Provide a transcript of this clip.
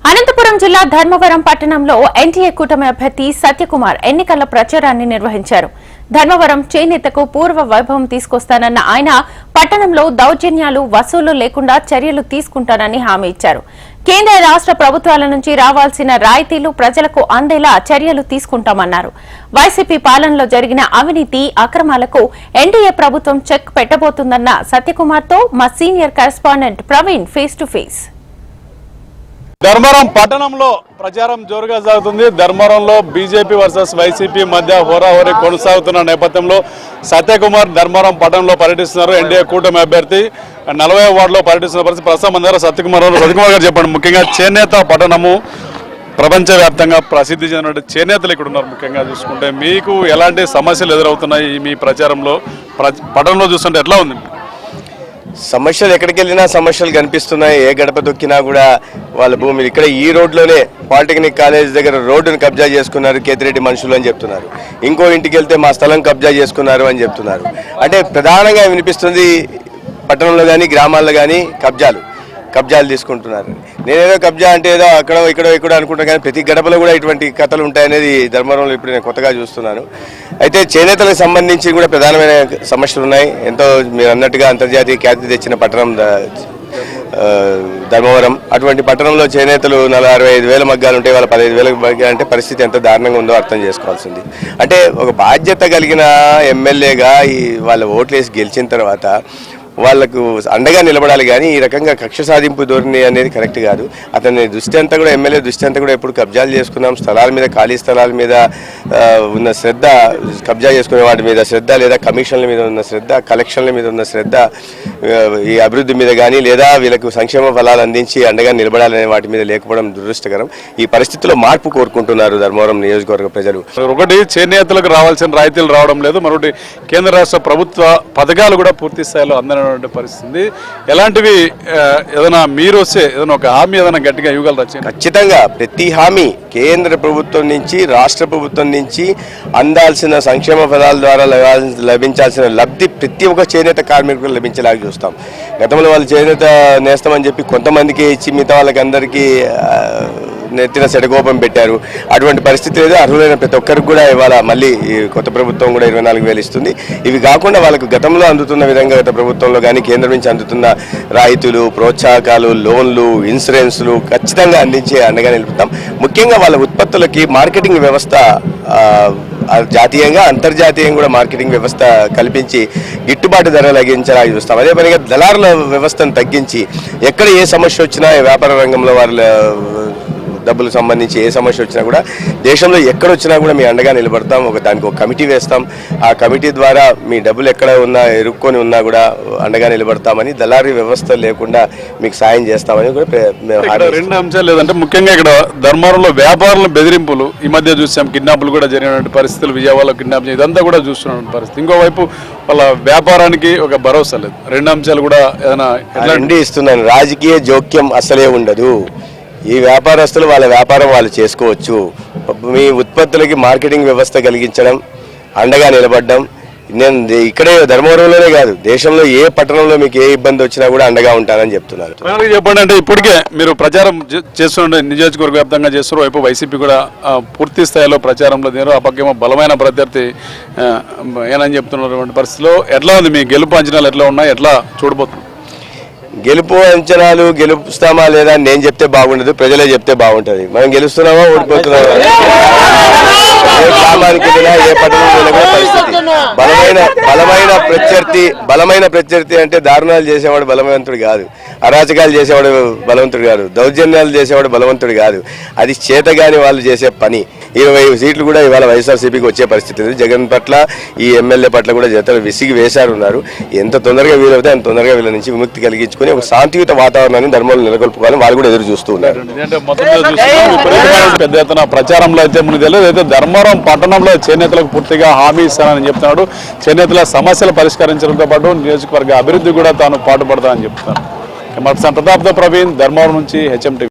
అనంతపురం జిల్లా ధర్మవరం పట్టణంలో ఎన్డీఏ కూటమి అభ్యర్థి సత్యకుమార్ ఎన్నికల ప్రచారాన్ని నిర్వహించారు. ధర్మవరం చేనేతకు పూర్వ వైభవం తీసుకొస్తానన్న ఆయన పట్టణంలో దౌర్జన్యాలు వసూలు లేకుండా చర్యలు తీసుకుంటానని హామీ ఇచ్చారు. కేంద్ర రాష్ట్ర ప్రభుత్వాల నుంచి రావాల్సిన రాయితీలు ప్రజలకు అందేలా చర్యలు తీసుకుంటామన్నారు. వైసీపీ పాలనలో జరిగిన అవినీతి అక్రమాలకు ఎన్డీఏ ప్రభుత్వం చెక్ పెట్టబోతుందన్న సత్యకుమార్తో మా senior correspondent Praveen face to face. Dharmavaram పట్టణంలో ప్రచారం జోరుగా సాగుతుంది. ధర్మవరంలో బీజేపీ వర్సెస్ వైసీపీ మధ్య హోరాహోరీ కొనసాగుతున్న నేపథ్యంలో సత్యకుమార్ ధర్మవరం పట్టణంలో పర్యటిస్తున్నారు. ఎన్డీఏ కూటమి అభ్యర్థి 40వ వార్డులో పర్యటిస్తున్న పరిస్థితి ప్రస్తుతం అందరూ సత్యకుమార్ గారు చెప్పండి. ముఖ్యంగా చేనేత పట్టణము ప్రపంచవ్యాప్తంగా ప్రసిద్ధి చెందిన చేనేతలు ఇక్కడ ఉన్నారు. ముఖ్యంగా చూసుకుంటే మీకు ఎలాంటి సమస్యలు ఎదురవుతున్నాయి మీ ప్రచారంలో పట్టణంలో చూస్తుంటే ఎట్లా ఉంది? సమస్యలు ఎక్కడికి వెళ్ళినా సమస్యలు కనిపిస్తున్నాయి. ఏ గడప దొక్కినా కూడా వాళ్ళ భూమిని ఇక్కడ ఈ రోడ్లోనే పాలిటెక్నిక్ కాలేజ్ దగ్గర రోడ్డును కబ్జా చేసుకున్నారు కేతిరెడ్డి మనుషులు అని చెప్తున్నారు. ఇంకో ఇంటికి వెళ్తే మా స్థలం కబ్జా చేసుకున్నారు అని చెప్తున్నారు. అంటే ప్రధానంగా వినిపిస్తుంది పట్టణంలో కానీ గ్రామాల్లో కానీ కబ్జాలు తీసుకుంటున్నారు. నేనేదో కబ్జా అంటే ఏదో అక్కడ ఇక్కడ అనుకుంటాను, కానీ ప్రతి గడపలో కూడా ఇటువంటి కథలు ఉంటాయనేది ధర్మవరంలో ఇప్పుడు నేను కొత్తగా చూస్తున్నాను. అయితే చేనేతలకు సంబంధించి కూడా ప్రధానమైన సమస్యలు ఉన్నాయి. ఎంతో మీరు అన్నట్టుగా అంతర్జాతీయ ఖ్యాతి తెచ్చిన పట్టణం ధర్మవరం. అటువంటి పట్టణంలో చేనేతలు 65,000 మగ్గాలు ఉంటాయి. వాళ్ళ 15,000 మగ్గాలు అంటే పరిస్థితి ఎంత దారుణంగా ఉందో అర్థం చేసుకోవాల్సింది. అంటే ఒక బాధ్యత కలిగిన ఎమ్మెల్యేగా వాళ్ళ ఓట్లేసి గెలిచిన తర్వాత వాళ్లకు అండగా నిలబడాలి, కానీ ఈ రకంగా కక్ష సాధింపు ధోరణి అనేది కరెక్ట్ కాదు. అతని దృష్టి అంతా కూడా ఎమ్మెల్యే దృష్టి అంతా కూడా ఎప్పుడు కబ్జాలు చేసుకున్నాం, స్థలాల మీద ఖాళీ స్థలాల మీద ఉన్న శ్రద్ధ, కబ్జా చేసుకునే వాటి మీద శ్రద్ధ, లేదా కమిషన్ల మీద ఉన్న శ్రద్ధ, కలెక్షన్ల మీద ఉన్న శ్రద్ధ, ఈ అభివృద్ధి మీద కానీ లేదా వీళ్ళకు సంక్షేమ ఫలాలు అందించి అండగా నిలబడాలనే వాటి మీద లేకపోవడం దురదృష్టకరం. ఈ పరిస్థితుల్లో మార్పు కోరుకుంటున్నారు ధర్మవరం నియోజకవర్గ ప్రజలు. ఒకటి చేనేతలకు రావాల్సిన రాయితీలు రావడం లేదు, మరొకటి కేంద్ర రాష్ట్ర ప్రభుత్వ పథకాలు కూడా పూర్తి స్థాయిలో అందరూ పరిస్థితి. ఎలాంటివి ఏదైనా మీరు వస్తే ఏదైనా ఒక హామీ ఏదైనా గట్టిగా ఇవ్వగలరా? ఖచ్చితంగా ప్రతి హామీ కేంద్ర ప్రభుత్వం నుంచి రాష్ట్ర ప్రభుత్వం నుంచి అందాల్సిన సంక్షేమ ఫలాల ద్వారా లభించాల్సిన లబ్ధి ప్రతి ఒక్క చేనేత కార్మికులకు లభించేలాగా చూస్తాం. గతంలో వాళ్ళు చేనేత నేస్తామని చెప్పి కొంతమందికి ఇచ్చి మిగతా వాళ్ళకి అందరికీ నెత్తిన సెడగోపం పెట్టారు. అటువంటి పరిస్థితి లేదు. అర్హులైన ప్రతి ఒక్కరికి కూడా ఇవాళ మళ్ళీ కొత్త ప్రభుత్వం కూడా 24,000 ఇస్తుంది. ఇవి కాకుండా వాళ్ళకు గతంలో అందుతున్న విధంగా గత ప్రభుత్వంలో కానీ కేంద్రం నుంచి అందుతున్న రాయితీలు, ప్రోత్సాహకాలు, లోన్లు, ఇన్సూరెన్స్లు ఖచ్చితంగా అందించే అండగా నిలుపుతాం. ముఖ్యంగా వాళ్ళ ఉత్పత్తులకి మార్కెటింగ్ వ్యవస్థ జాతీయంగా అంతర్జాతీయంగా కూడా మార్కెటింగ్ వ్యవస్థ కల్పించి గిట్టుబాటు ధర లగించేలా చూస్తాం. అదే పనిగా దళారుల వ్యవస్థను తగ్గించి ఎక్కడ ఏ సమస్య వచ్చినా వ్యాపార రంగంలో వాళ్ళ డబ్బులకు సంబంధించి ఏ సమస్య వచ్చినా కూడా దేశంలో ఎక్కడొచ్చినా కూడా మీ అండగా నిలబడతాం. దానికి ఒక కమిటీ వేస్తాం. ఆ కమిటీ ద్వారా మీ డబ్బులు ఎక్కడ ఉన్నా ఇరుక్కొని ఉన్నా కూడా అండగా నిలబడతామని, దళారీ వ్యవస్థ లేకుండా మీకు సాయం చేస్తామని కూడా రెండు అంశాలు లేదంటే ముఖ్యంగా ఇక్కడ ధర్మవరంలో వ్యాపారుల బెదిరింపులు ఈ మధ్య చూసాం. కిడ్నాపులు కూడా జరిగినటువంటి పరిస్థితులు, విజయవాడలో కిడ్నాప్ ఇదంతా కూడా చూస్తున్న పరిస్థితి. ఇంకోవైపు వాళ్ళ వ్యాపారానికి ఒక భరోసా లేదు. రెండు అంశాలు కూడా ఏదైనా ఇస్తున్నాను. రాజకీయ జోక్యం అసలే ఉండదు. ఈ వ్యాపారస్తులు వాళ్ళ వ్యాపారం వాళ్ళు చేసుకోవచ్చు. మీ ఉత్పత్తులకి మార్కెటింగ్ వ్యవస్థ కలిగించడం, అండగా నిలబడడం. నేను ఇక్కడే ధర్మవరంలోనే కాదు, దేశంలో ఏ పట్టణంలో మీకు ఏ ఇబ్బంది వచ్చినా కూడా అండగా ఉంటానని చెప్తున్నారు. చెప్పండి, అంటే ఇప్పటికే మీరు ప్రచారం చేస్తుండే నియోజకవర్గ వ్యాప్తంగా చేస్తారు. వైపు వైసీపీ కూడా పూర్తి స్థాయిలో ప్రచారంలో దిగారు. ఆ పక్కేమో బలమైన ప్రత్యర్థి ఏనని చెప్తున్నటువంటి పరిస్థితిలో ఎట్లా ఉంది మీ గెలుపు అంచనాలు ఎట్లా ఉన్నాయి, ఎట్లా చూడబోతుంది? గెలుపు అంచనాలు గెలుస్తామా లేదా నేను చెప్తే బాగుండదు, ప్రజలే చెప్తే బాగుంటుంది. మనం గెలుస్తున్నామా ఓడిపోతున్నామా, ఏ గ్రామానికి వెళ్ళినా ఏ పట్టణంలో వెళ్ళినా పరిస్థితి. బలమైన ప్రత్యర్థి అంటే దారుణాలు చేసేవాడు బలవంతుడు కాదు, అరాచకాలు చేసేవాడు బలవంతుడు కాదు, దౌర్జన్యాలు చేసేవాడు బలవంతుడు కాదు. అది చేతగాని వాళ్ళు చేసే పని. 20 సీట్లు కూడా ఇవాళ వైఎస్ఆర్సీపీకి వచ్చే పరిస్థితి ఉంది. జగన్ పట్ల ఈ ఎమ్మెల్యే పట్ల కూడా జతలు విసిగి వేశారున్నారు. ఎంత తొందరగా వీలవుతే అంత తొందరగా వీళ్ళ నుంచి విముక్తి కలిగించుకుని ఒక శాంతియుత వాతావరణాన్ని ధర్మంలో నెలకొల్పుకోవాలని వాళ్ళు కూడా ఎదురు చూస్తూ ఉన్నారు. పెద్ద ఎత్తున ప్రచారంలో అయితే మనకు తెలియదు. అయితే ధర్మవరం పట్టణంలో చేనేతలకు పూర్తిగా హామీ ఇస్తానని చెప్తున్నాడు. చేనేతల సమస్యలు పరిష్కరించడంతో పాటు నియోజకవర్గ అభివృద్ధి కూడా తాను పాటుపడతానని చెప్తున్నాను. ప్రతాప్తో ప్రవీణ్, ధర్మవరం నుంచి HM TV.